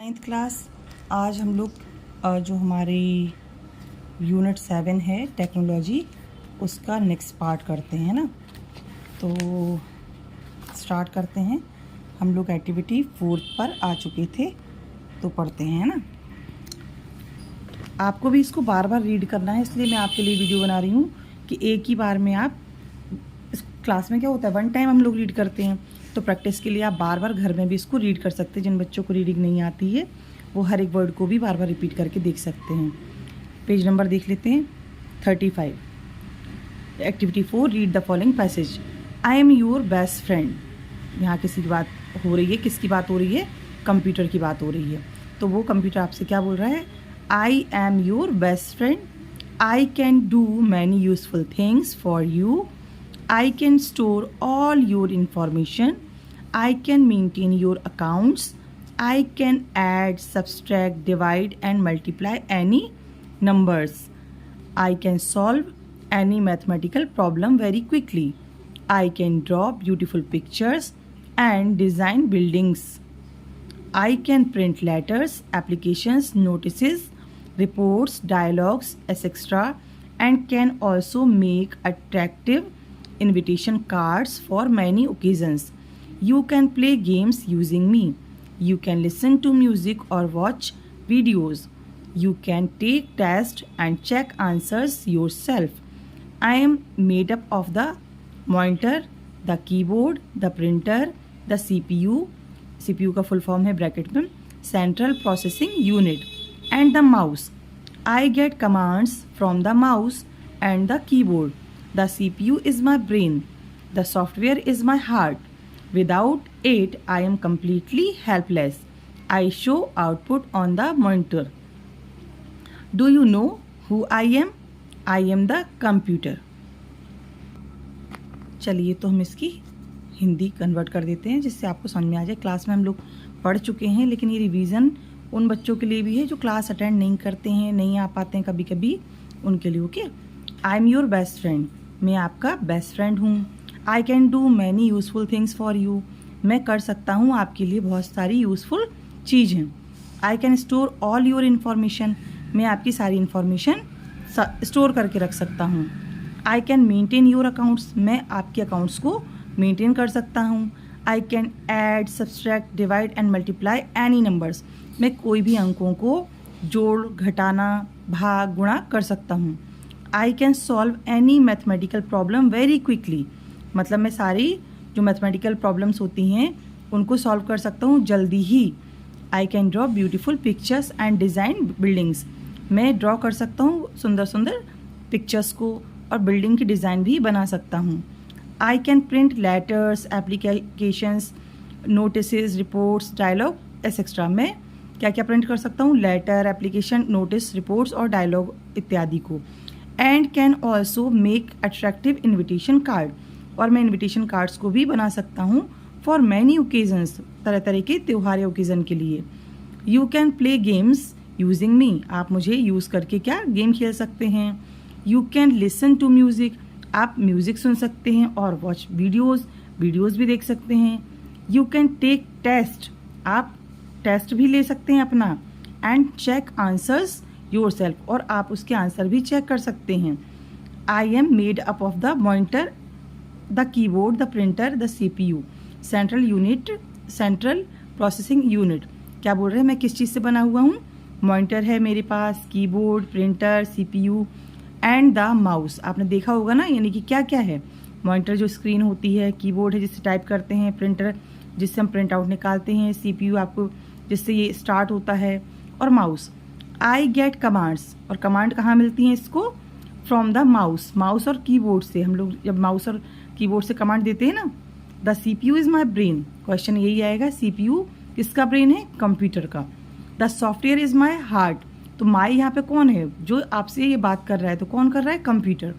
9th class. आज हम लोग जो हमारी यूनिट 7 है टेक्नोलॉजी, उसका नेक्स्ट पार्ट करते हैं ना। तो स्टार्ट करते हैं। हम लोग एक्टिविटी 4 पर आ चुके थे, तो पढ़ते हैं ना। आपको भी इसको बार बार रीड करना है, इसलिए मैं आपके लिए वीडियो बना रही हूँ कि एक ही बार में आप इस क्लास में क्या होता है, वन टाइम हम लोग रीड करते हैं, तो प्रैक्टिस के लिए आप बार बार घर में भी इसको रीड कर सकते हैं। जिन बच्चों को रीडिंग नहीं आती है वो हर एक वर्ड को भी बार बार रिपीट करके देख सकते हैं। पेज नंबर देख लेते हैं 35। Activity 4, read the following passage. I am your best friend. यहाँ किसी की बात हो रही है, किसकी बात हो रही है? कंप्यूटर की बात हो रही है। तो वो कंप्यूटर आपसे क्या बोल रहा है? I am your best friend. I can do many useful things for you. I can store all your information. I can maintain your accounts. I can add, subtract, divide and multiply any numbers. I can solve any mathematical problem very quickly. I can draw beautiful pictures and design buildings. I can print letters, applications, notices, reports, dialogues, etc. and can also make attractive invitation cards for many occasions. You can play games using me. You can listen to music or watch videos. You can take tests and check answers yourself. I am made up of the monitor, the keyboard, the printer, the CPU. CPU का full form है bracket में Central Processing Unit, and the mouse. I get commands from the mouse and the keyboard. The CPU is my brain. The software is my heart. Without it, I am completely helpless. I show output on the monitor. Do you know who I am? I am the computer. चलिए तो हम इसकी Hindi convert कर देते हैं जिससे आपको समझ में आ जाए। क्लास में हम लोग पढ़ चुके हैं, लेकिन ये रिवीजन उन बच्चों के लिए भी है जो क्लास अटेंड नहीं करते हैं, नहीं आ पाते हैं कभी कभी, उनके लिए। Okay, I am your best friend. मैं आपका बेस्ट फ्रेंड हूँ। I can do many useful things for you. मैं कर सकता हूँ आपके लिए बहुत सारी यूज़फुल चीज़ें। I can store all your information. मैं आपकी सारी इन्फॉर्मेशन स्टोर करके रख सकता हूँ। I can maintain your accounts. मैं आपके अकाउंट्स को मेंटेन कर सकता हूँ। I can add, subtract, divide and multiply any numbers. मैं कोई भी अंकों को जोड़, घटाना, भाग, गुणा कर सकता हूँ। I can solve any mathematical problem very quickly. मतलब मैं सारी जो मैथमेटिकल प्रॉब्लम्स होती हैं उनको सॉल्व कर सकता हूँ जल्दी ही। I can draw beautiful pictures and design buildings. मैं ड्रॉ कर सकता हूँ सुंदर सुंदर पिक्चर्स को और बिल्डिंग की डिज़ाइन भी बना सकता हूँ। I can print letters, applications, notices, reports, dialogue etcetera. मैं क्या क्या प्रिंट कर सकता हूँ? लेटर, एप्लीकेशन, नोटिस, रिपोर्ट्स और डायलॉग इत्यादि को। And can also make attractive invitation card. और मैं इन्विटेशन कार्ड्स को भी बना सकता हूँ फॉर मैनी ओकेजन्स, तरह तरह के त्यौहार या ओकेजन के लिए। You can play games using me. आप मुझे यूज़ करके क्या गेम खेल सकते हैं। You can listen to music. आप म्यूज़िक सुन सकते हैं और वॉच वीडियोज़ भी देख सकते हैं। You can take test. आप टेस्ट भी ले सकते हैं अपना। And check answers yourself. और आप उसके आंसर भी चेक कर सकते हैं। I am made up of the monitor, the keyboard, the printer, the CPU। Central processing unit. क्या बोल रहे हैं? मैं किस चीज़ से बना हुआ हूँ? मॉनिटर है मेरे पास, keyboard, printer, CPU and the mouse. आपने देखा होगा ना, यानी कि क्या क्या है? मॉनिटर जो स्क्रीन होती है, कीबोर्ड है जिससे टाइप करते हैं, प्रिंटर जिससे हम प्रिंट आउट निकालते हैं, CPU आपको जिससे ये स्टार्ट होता है, और माउस। I get commands. और कमांड कहाँ मिलती हैं इसको? From the mouse. माउस और कीबोर्ड से। हम लोग जब माउस और कीबोर्ड से कमांड देते हैं ना। The CPU is my brain. Question यही आएगा, CPU किसका ब्रेन है? कंप्यूटर का। The software is my heart. तो माई यहाँ पे कौन है? जो आपसे ये बात कर रहा है, तो कौन कर रहा है? Computer.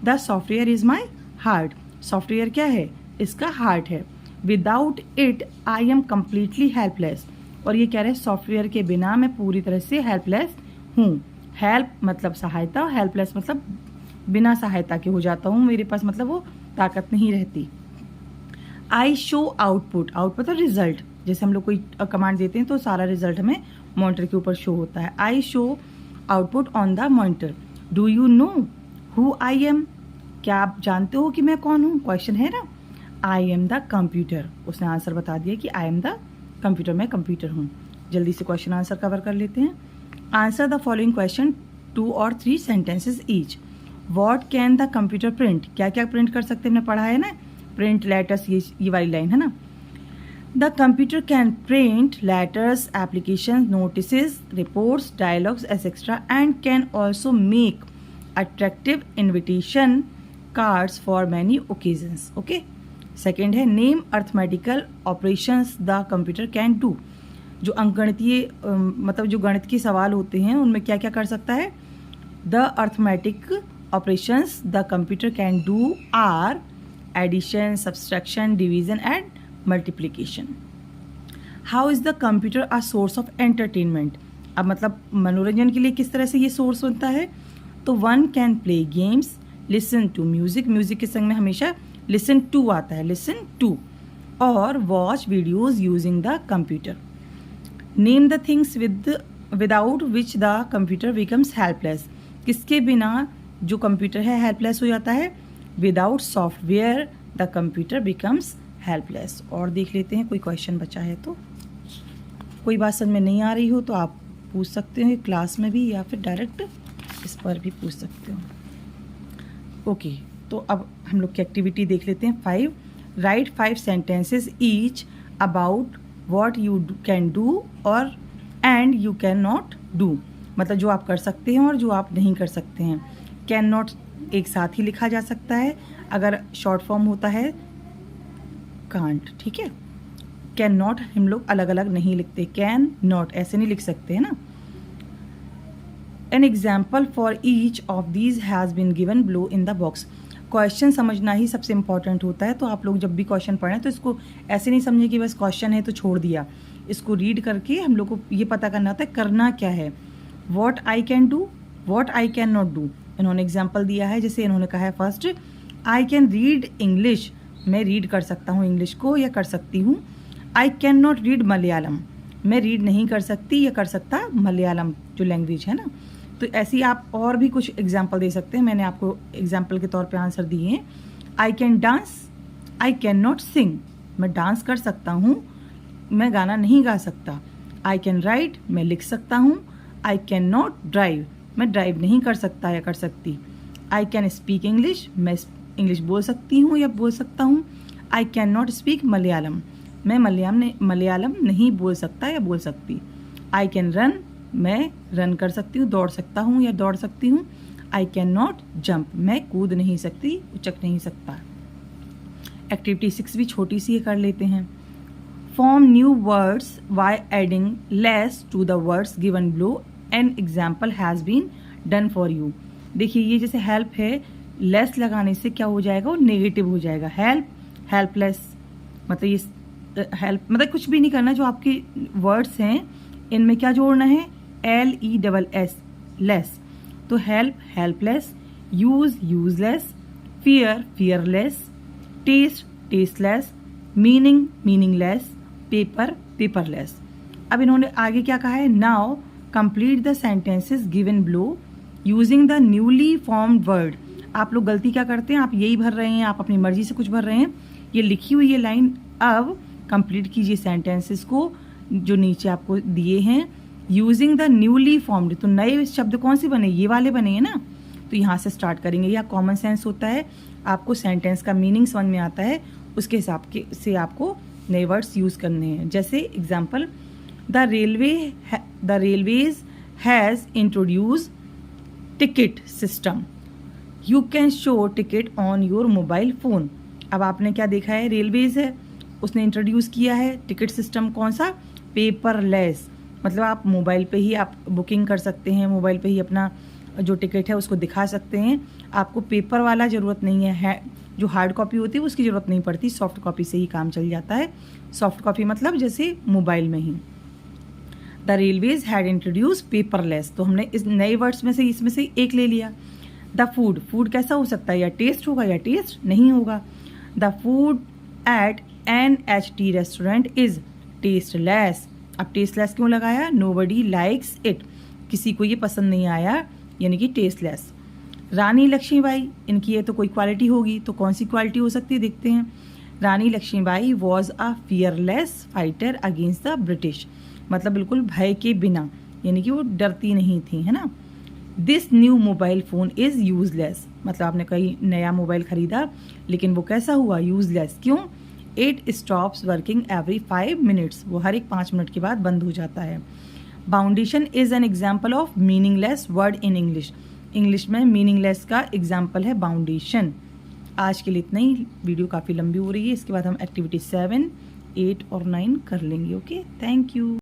The software is my heart. Software क्या है? इसका हार्ट है। Without it I am completely helpless. और ये कह रहे हैं सॉफ्टवेयर के बिना मैं पूरी तरह से हेल्पलेस हूँ। हेल्प मतलब सहायता, हेल्पलेस मतलब बिना सहायता के हो जाता हूँ, मेरे पास मतलब वो ताकत नहीं रहती। I show output. आउटपुट मतलब रिजल्ट। जैसे हम लोग कोई कमांड देते हैं तो सारा रिजल्ट हमें मॉनिटर के ऊपर शो होता है। I show output on the monitor. Do you know who I am? क्या आप जानते हो कि मैं कौन हूँ? क्वेश्चन है ना। आई एम द कंप्यूटर, उसने आंसर बता दिया कि आई एम द कंप्यूटर, मैं कंप्यूटर हूँ। जल्दी से क्वेश्चन आंसर कवर कर लेते हैं। आंसर द फॉलोइंग क्वेश्चन 2 और 3 sentences each. What can the computer print? क्या क्या प्रिंट कर सकते हैं, हमने पढ़ा है ना, प्रिंट लेटर्स, ये वाली लाइन है ना। The computer can print letters, application, notice, reports, dialogues etcetera and can also make attractive invitation cards for many occasions. Okay. Second है name arithmetical operations the computer can do. जो अंकगणितीय मतलब जो गणित के सवाल होते हैं उनमें क्या क्या कर सकता है। The arithmetic operations the computer can do are addition, subtraction, division and multiplication. How is the computer a source of entertainment? अब मतलब मनोरंजन के लिए किस तरह से ये सोर्स बनता है। तो one can play games, listen to music, music के संग में हमेशा लिसन टू आता है, लिसन टू, और watch videos using the computer. Name the things without which the computer becomes helpless. किसके बिना जो कंप्यूटर है हेल्पलेस हो जाता है। Without software the computer becomes helpless. और देख लेते हैं कोई क्वेश्चन बचा है तो। कोई बात समझ में नहीं आ रही हो तो आप पूछ सकते हो क्लास में भी, या फिर डायरेक्ट इस पर भी पूछ सकते हो। ओके, तो अब हम लोग की एक्टिविटी देख लेते हैं। 5 write 5 sentences each about what you can do और and you can not do, मतलब जो आप कर सकते हैं और जो आप नहीं कर सकते हैं। कैन नॉट एक साथ ही लिखा जा सकता है, अगर शॉर्ट फॉर्म होता है कांट, ठीक है। कैन नॉट हम लोग अलग अलग नहीं लिखते, कैन नॉट ऐसे नहीं लिख सकते है ना। An example for each of these has been given below in the box. Question समझना ही सबसे इंपॉर्टेंट होता है, तो आप लोग जब भी क्वेश्चन पढ़ें तो इसको ऐसे नहीं समझे कि बस क्वेश्चन है तो छोड़ दिया। इसको रीड करके हम लोग को ये पता करना होता है करना क्या है। What I can do, what I can not do. इन्होंने एग्जाम्पल दिया है, जैसे इन्होंने कहा है first I can read English, मैं रीड कर सकता हूँ इंग्लिश को या कर सकती हूँ। I can not read Malayalam, मैं रीड नहीं कर सकती या कर सकता मलयालम जो लैंग्वेज है ना। तो ऐसे ही आप और भी कुछ एग्जाम्पल दे सकते हैं, मैंने आपको एग्जाम्पल के तौर पे आंसर दिए हैं। I can dance, I can not sing, मैं डांस कर सकता हूँ, मैं गाना नहीं गा सकता। आई कैन राइट, मैं लिख सकता हूँ। आई कैन नॉट ड्राइव, मैं ड्राइव नहीं कर सकता या कर सकती। आई कैन स्पीक इंग्लिश, मैं इंग्लिश बोल सकती हूँ या बोल सकता हूँ। I can not speak Malayalam, मैं मलयालम नहीं बोल सकता या बोल सकती। आई कैन रन, मैं रन कर सकती हूँ, दौड़ सकता हूँ या दौड़ सकती हूँ। आई कैन नॉट जंप, मैं कूद नहीं सकती, उचक नहीं सकता। एक्टिविटी 6 भी छोटी सी कर लेते हैं। Form new words by adding less to the words given below, an example has been done for you. देखिए ये जैसे हेल्प है, लेस लगाने से क्या हो जाएगा, वो नेगेटिव हो जाएगा। हेल्प, हेल्पलेस, मतलब ये हेल्प मतलब कुछ भी नहीं करना। जो आपके वर्ड्स हैं इनमें क्या जोड़ना है, LESS, लेस। तो help, helpless, use, useless, fear, fearless, taste, tasteless, meaning, meaningless, paper, paperless. अब इन्होंने आगे क्या कहा है, now complete the sentences given below using the newly formed word. आप लोग गलती क्या करते हैं, आप यही भर रहे हैं, आप अपनी मर्जी से कुछ भर रहे हैं। ये लिखी हुई ये लाइन अब कंप्लीट कीजिए सेंटेंसेस को जो नीचे आपको दिए हैं, यूजिंग द न्यूली फॉर्म्ड। तो नए शब्द कौन से बने, ये वाले बने हैं ना, तो यहाँ से स्टार्ट करेंगे। यह कॉमन सेंस होता है, आपको सेंटेंस का मीनिंग समझ में आता है, उसके हिसाब से आपको नए वर्ड्स यूज करने हैं। जैसे example, the railways has introduce ticket system, you can show ticket on your mobile phone. अब आपने क्या देखा है, रेलवेज है, उसने इंट्रोड्यूस किया है टिकट सिस्टम, कौन सा, पेपरलेस, मतलब आप मोबाइल पे ही आप बुकिंग कर सकते हैं, मोबाइल पे ही अपना जो टिकट है उसको दिखा सकते हैं। आपको पेपर वाला ज़रूरत नहीं है, जो हार्ड कॉपी होती है उसकी ज़रूरत नहीं पड़ती, सॉफ्ट कॉपी से ही काम चल जाता है। सॉफ्ट कॉपी मतलब जैसे मोबाइल में ही। The railways had introduce paperless, तो हमने इस नए वर्ड्स में से इसमें से एक ले लिया। द फूड, फूड कैसा हो सकता है, या टेस्ट होगा या टेस्ट नहीं होगा। The food at NHT restaurant is tasteless. अब टेस्टलेस क्यों लगाया? नोबडी लाइक्स इट, किसी को ये पसंद नहीं आया, यानी कि टेस्टलेस। रानी लक्ष्मीबाई, इनकी ये तो कोई क्वालिटी होगी, तो कौन सी क्वालिटी हो सकती है देखते हैं। Rani Lakshmibai was a fearless fighter against the British, मतलब बिल्कुल भय के बिना, यानी कि वो डरती नहीं थी, है ना। This new mobile phone is useless, मतलब आपने कहीं नया मोबाइल ख़रीदा लेकिन वो कैसा हुआ? यूजलेस। क्यों? It stops working every 5 minutes, वो हर एक 5 मिनट के बाद बंद हो जाता है। Boundation is an example of meaningless word in English, English में मीनिंगलेस का एग्जाम्पल है बाउंडेशन। आज के लिए इतना ही, वीडियो काफ़ी लंबी हो रही है, इसके बाद हम एक्टिविटी 7, 8 और 9 कर लेंगे। Okay, thank you.